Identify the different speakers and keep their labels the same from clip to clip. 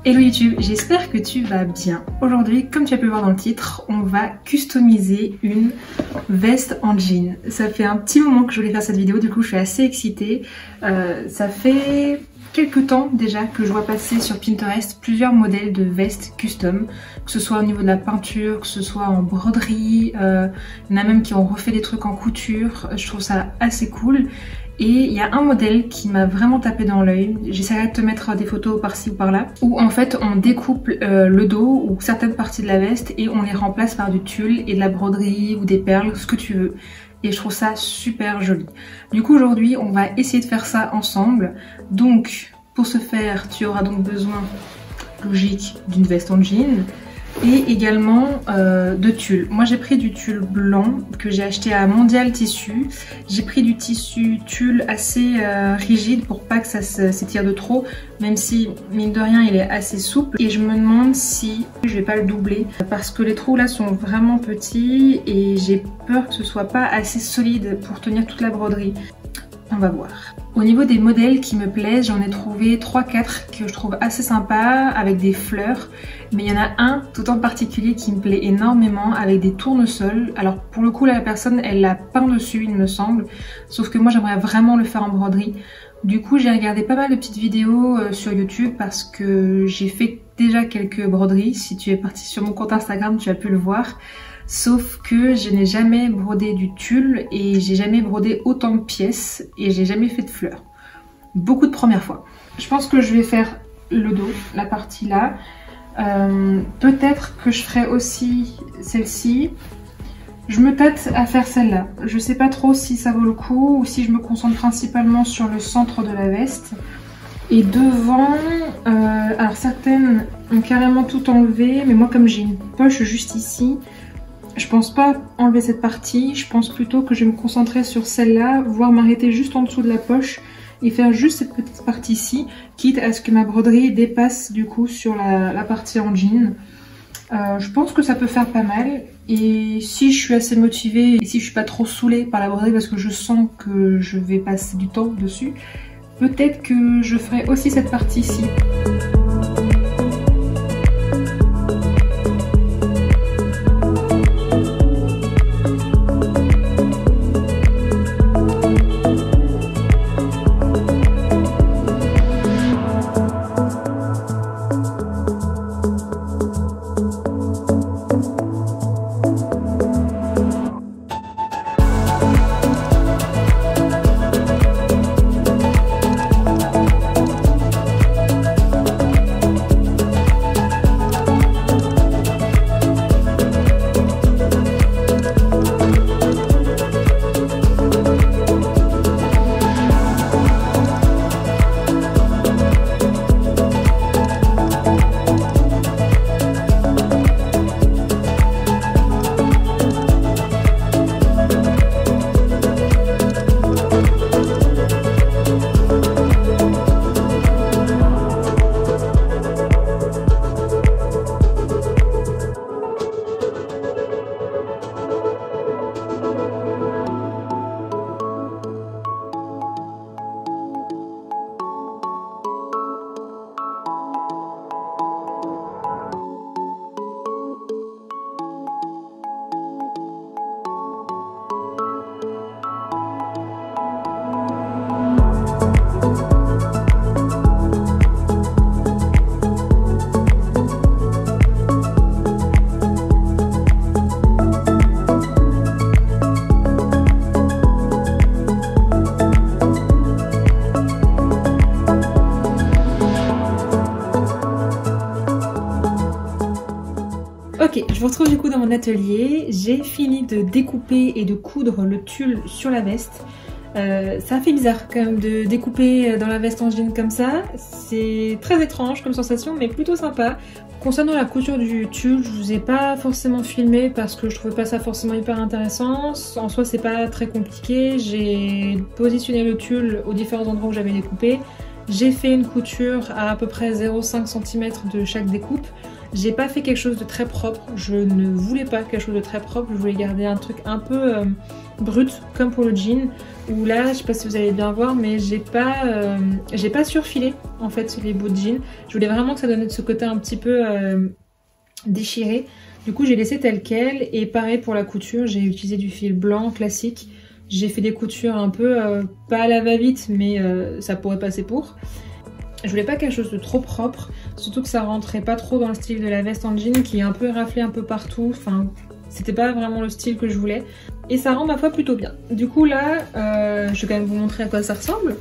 Speaker 1: Hello YouTube, j'espère que tu vas bien. Aujourd'hui, comme tu as pu le voir dans le titre, on va customiser une veste en jean. Ça fait un petit moment que je voulais faire cette vidéo, du coup je suis assez excitée. Ça fait quelques temps déjà que je vois passer sur Pinterest plusieurs modèles de vestes custom, que ce soit au niveau de la peinture, que ce soit en broderie, il y en a même qui ont refait des trucs en couture. Je trouve ça assez cool. Et il y a un modèle qui m'a vraiment tapé dans l'œil, j'essaierai de te mettre des photos par-ci ou par-là, où en fait on découpe le dos ou certaines parties de la veste et on les remplace par du tulle et de la broderie ou des perles, ce que tu veux. Et je trouve ça super joli. Du coup aujourd'hui on va essayer de faire ça ensemble. Donc pour ce faire tu auras donc besoin, logique, d'une veste en jean. Et également de tulle. Moi j'ai pris du tulle blanc que j'ai acheté à Mondial Tissu. J'ai pris du tissu tulle assez rigide pour pas que ça s'étire de trop, même si mine de rien il est assez souple. Et je me demande si je vais pas le doubler parce que les trous là sont vraiment petits et j'ai peur que ce soit pas assez solide pour tenir toute la broderie. On va voir. Au niveau des modèles qui me plaisent, j'en ai trouvé 3-4 que je trouve assez sympas avec des fleurs. Mais il y en a un tout en particulier qui me plaît énormément avec des tournesols. Alors pour le coup là, la personne elle l'a peint dessus il me semble. Sauf que moi j'aimerais vraiment le faire en broderie. Du coup j'ai regardé pas mal de petites vidéos sur YouTube parce que j'ai fait déjà quelques broderies. Si tu es parti sur mon compte Instagram tu as pu le voir. Sauf que je n'ai jamais brodé du tulle et j'ai jamais brodé autant de pièces et j'ai jamais fait de fleurs. Beaucoup de premières fois. Je pense que je vais faire le dos, la partie là. Peut-être que je ferai aussi celle-ci. Je me tâte à faire celle-là. Je sais pas trop si ça vaut le coup ou si je me concentre principalement sur le centre de la veste. Et devant, alors certaines ont carrément tout enlevé, mais moi comme j'ai une poche juste ici, je pense pas enlever cette partie, je pense plutôt que je vais me concentrer sur celle-là, voire m'arrêter juste en dessous de la poche et faire juste cette petite partie-ci, quitte à ce que ma broderie dépasse du coup sur la partie en jean. Je pense que ça peut faire pas mal et si je suis assez motivée et si je suis pas trop saoulée par la broderie parce que je sens que je vais passer du temps dessus, peut-être que je ferai aussi cette partie-ci. Ok, je vous retrouve du coup dans mon atelier. J'ai fini de découper et de coudre le tulle sur la veste. Ça fait bizarre quand même de découper dans la veste en jean comme ça. C'est très étrange comme sensation mais plutôt sympa. Concernant la couture du tulle, je vous ai pas forcément filmé parce que je trouvais pas ça forcément hyper intéressant. En soi c'est pas très compliqué. J'ai positionné le tulle aux différents endroits où j'avais découpé. J'ai fait une couture à peu près 0,5 cm de chaque découpe. J'ai pas fait quelque chose de très propre, je ne voulais pas quelque chose de très propre, je voulais garder un truc un peu brute comme pour le jean, où là, je sais pas si vous allez bien voir, mais j'ai pas surfilé en fait sur les bouts de jean. Je voulais vraiment que ça donnait de ce côté un petit peu déchiré. Du coup, j'ai laissé tel quel, et pareil pour la couture, j'ai utilisé du fil blanc classique. J'ai fait des coutures un peu, pas à la va-vite, mais ça pourrait passer pour. Je voulais pas quelque chose de trop propre, surtout que ça rentrait pas trop dans le style de la veste en jean qui est un peu raflée un peu partout. Enfin, c'était pas vraiment le style que je voulais. Et ça rend ma foi plutôt bien. Du coup là, je vais quand même vous montrer à quoi ça ressemble.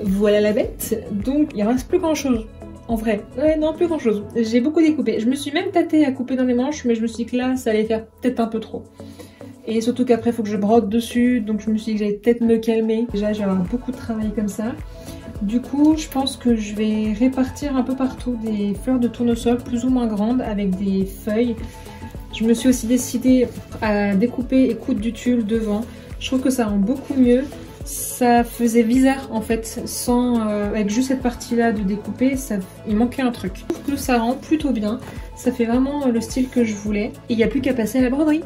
Speaker 1: Voilà la bête. Donc il reste plus grand chose. En vrai, ouais, non, plus grand chose. J'ai beaucoup découpé. Je me suis même tâtée à couper dans les manches, mais je me suis dit que là, ça allait faire peut-être un peu trop. Et surtout qu'après, il faut que je brode dessus, donc je me suis dit que j'allais peut-être me calmer. Déjà, je vais avoir beaucoup de travail comme ça. Du coup, je pense que je vais répartir un peu partout des fleurs de tournesol plus ou moins grandes avec des feuilles. Je me suis aussi décidée à découper et coudre du tulle devant. Je trouve que ça rend beaucoup mieux. Ça faisait bizarre en fait, sans avec juste cette partie-là de découper, il manquait un truc. Je trouve que ça rend plutôt bien. Ça fait vraiment le style que je voulais. Et il n'y a plus qu'à passer à la broderie.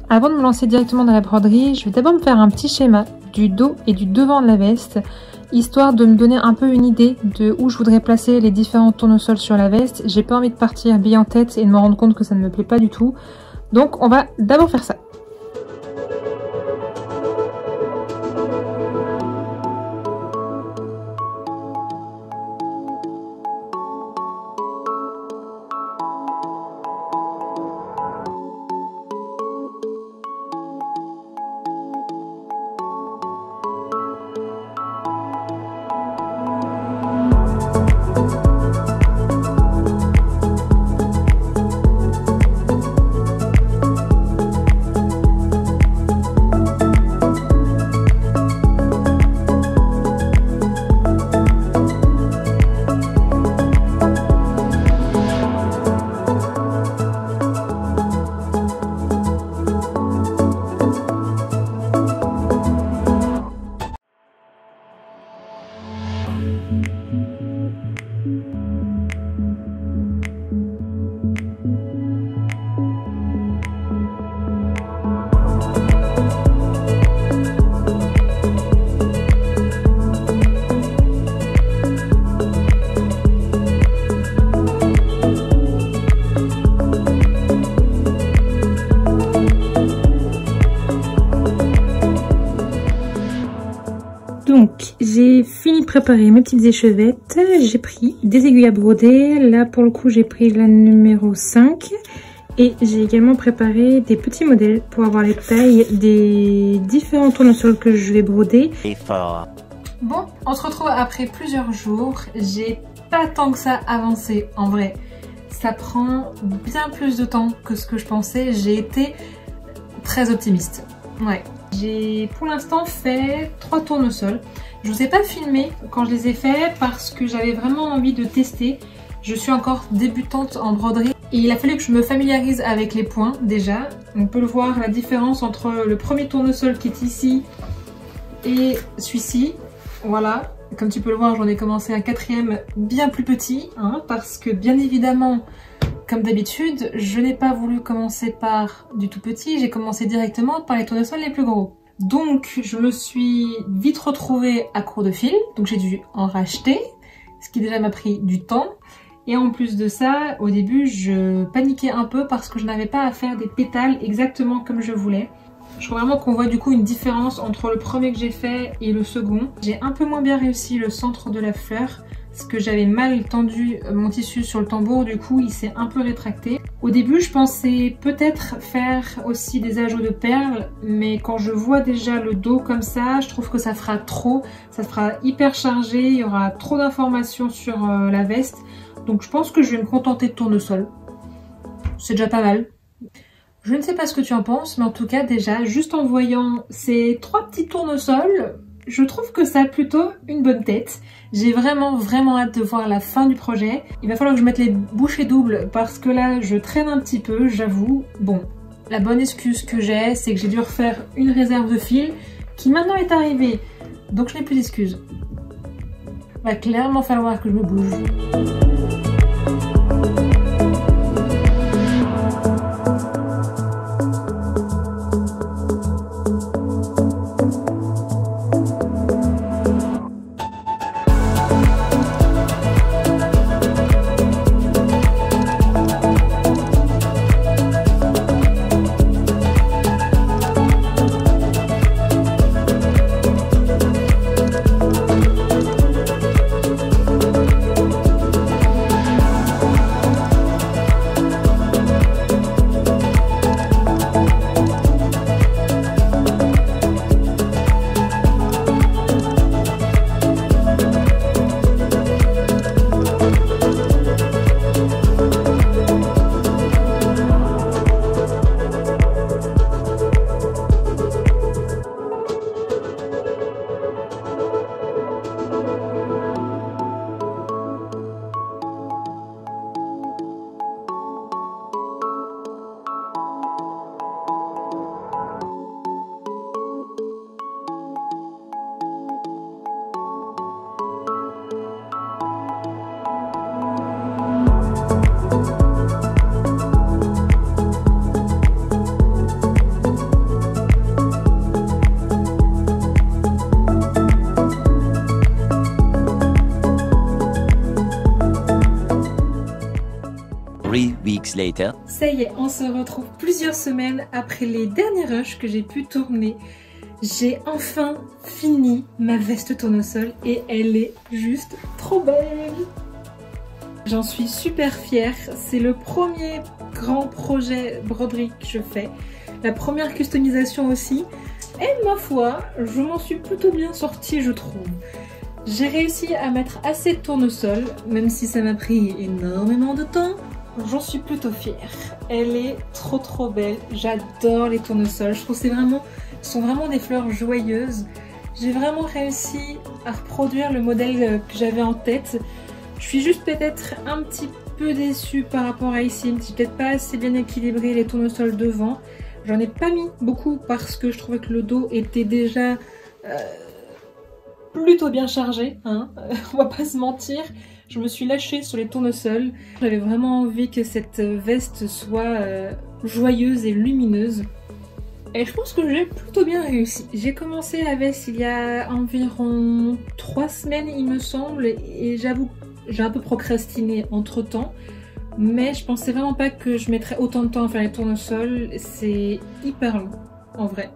Speaker 1: Avant de me lancer directement dans la broderie, je vais d'abord me faire un petit schéma du dos et du devant de la veste, histoire de me donner un peu une idée de où je voudrais placer les différents tournesols sur la veste. J'ai pas envie de partir bille en tête et de me rendre compte que ça ne me plaît pas du tout. Donc on va d'abord faire ça. Donc j'ai fini de préparer mes petites échevettes, j'ai pris des aiguilles à broder, là pour le coup j'ai pris la numéro 5 et j'ai également préparé des petits modèles pour avoir les tailles des différents tournesols que je vais broder. Bon, on se retrouve après plusieurs jours, j'ai pas tant que ça avancé en vrai, ça prend bien plus de temps que ce que je pensais, j'ai été très optimiste, ouais. J'ai pour l'instant fait 3 tournesols. Je vous ai pas filmé quand je les ai faits parce que j'avais vraiment envie de tester. Je suis encore débutante en broderie et il a fallu que je me familiarise avec les points déjà. On peut le voir la différence entre le premier tournesol qui est ici et celui-ci. Voilà, comme tu peux le voir, j'en ai commencé un 4e bien plus petit hein, parce que bien évidemment, comme d'habitude, je n'ai pas voulu commencer par du tout petit, j'ai commencé directement par les tournesols les plus gros. Donc je me suis vite retrouvée à court de fil, donc j'ai dû en racheter, ce qui déjà m'a pris du temps. Et en plus de ça, au début je paniquais un peu parce que je n'avais pas à faire des pétales exactement comme je voulais. Je trouve vraiment qu'on voit du coup une différence entre le premier que j'ai fait et le second. J'ai un peu moins bien réussi le centre de la fleur, parce que j'avais mal tendu mon tissu sur le tambour, du coup il s'est un peu rétracté. Au début je pensais peut-être faire aussi des ajouts de perles, mais quand je vois déjà le dos comme ça, je trouve que ça fera trop, ça fera hyper chargé, il y aura trop d'informations sur la veste. Donc je pense que je vais me contenter de tournesol. C'est déjà pas mal. Je ne sais pas ce que tu en penses, mais en tout cas déjà, juste en voyant ces 3 petits tournesols, je trouve que ça a plutôt une bonne tête. J'ai vraiment hâte de voir la fin du projet. Il va falloir que je mette les bouchées doubles parce que là je traîne un petit peu, j'avoue. Bon, la bonne excuse que j'ai, c'est que j'ai dû refaire une réserve de fil qui maintenant est arrivée. Donc je n'ai plus d'excuses. Va clairement falloir que je me bouge.
Speaker 2: later.
Speaker 1: Ça y est, on se retrouve plusieurs semaines après les derniers rushs que j'ai pu tourner. J'ai enfin fini ma veste tournesol et elle est juste trop belle. J'en suis super fière. C'est le premier grand projet broderie que je fais. La première customisation aussi. Et ma foi, je m'en suis plutôt bien sortie, je trouve. J'ai réussi à mettre assez de tournesol, même si ça m'a pris énormément de temps. J'en suis plutôt fière. Elle est trop belle. J'adore les tournesols. Je trouve que ce sont vraiment des fleurs joyeuses. J'ai vraiment réussi à reproduire le modèle que j'avais en tête. Je suis juste peut-être un petit peu déçue par rapport à ici. C'est peut-être pas assez bien équilibré les tournesols devant. J'en ai pas mis beaucoup parce que je trouvais que le dos était déjà plutôt bien chargé, hein. On va pas se mentir. Je me suis lâchée sur les tournesols. J'avais vraiment envie que cette veste soit joyeuse et lumineuse. Et je pense que j'ai plutôt bien réussi. J'ai commencé la veste il y a environ 3 semaines il me semble. Et j'avoue, j'ai un peu procrastiné entre temps. Mais je pensais vraiment pas que je mettrais autant de temps à faire les tournesols. C'est hyper long en vrai.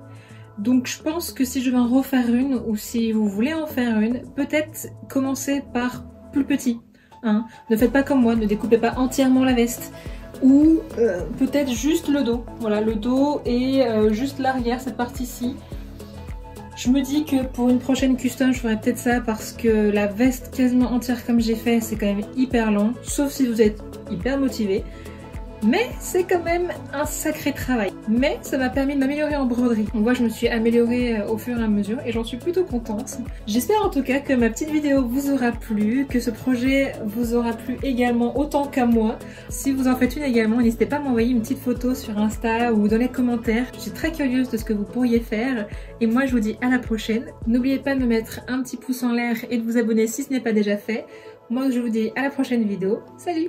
Speaker 1: Donc je pense que si je vais en refaire une ou si vous voulez en faire une, peut-être commencer par plus petit. Hein. Ne faites pas comme moi, ne découpez pas entièrement la veste. Ou peut-être juste le dos. Voilà, le dos et juste l'arrière, cette partie-ci. Je me dis que pour une prochaine custom, je ferai peut-être ça parce que la veste quasiment entière comme j'ai fait, c'est quand même hyper long. Sauf si vous êtes hyper motivé. Mais c'est quand même un sacré travail. Mais ça m'a permis de m'améliorer en broderie. On voit, je me suis améliorée au fur et à mesure et j'en suis plutôt contente. J'espère en tout cas que ma petite vidéo vous aura plu, que ce projet vous aura plu également autant qu'à moi. Si vous en faites une également, n'hésitez pas à m'envoyer une petite photo sur Insta ou dans les commentaires. Je suis très curieuse de ce que vous pourriez faire. Et moi, je vous dis à la prochaine. N'oubliez pas de me mettre un petit pouce en l'air et de vous abonner si ce n'est pas déjà fait. Moi, je vous dis à la prochaine vidéo. Salut!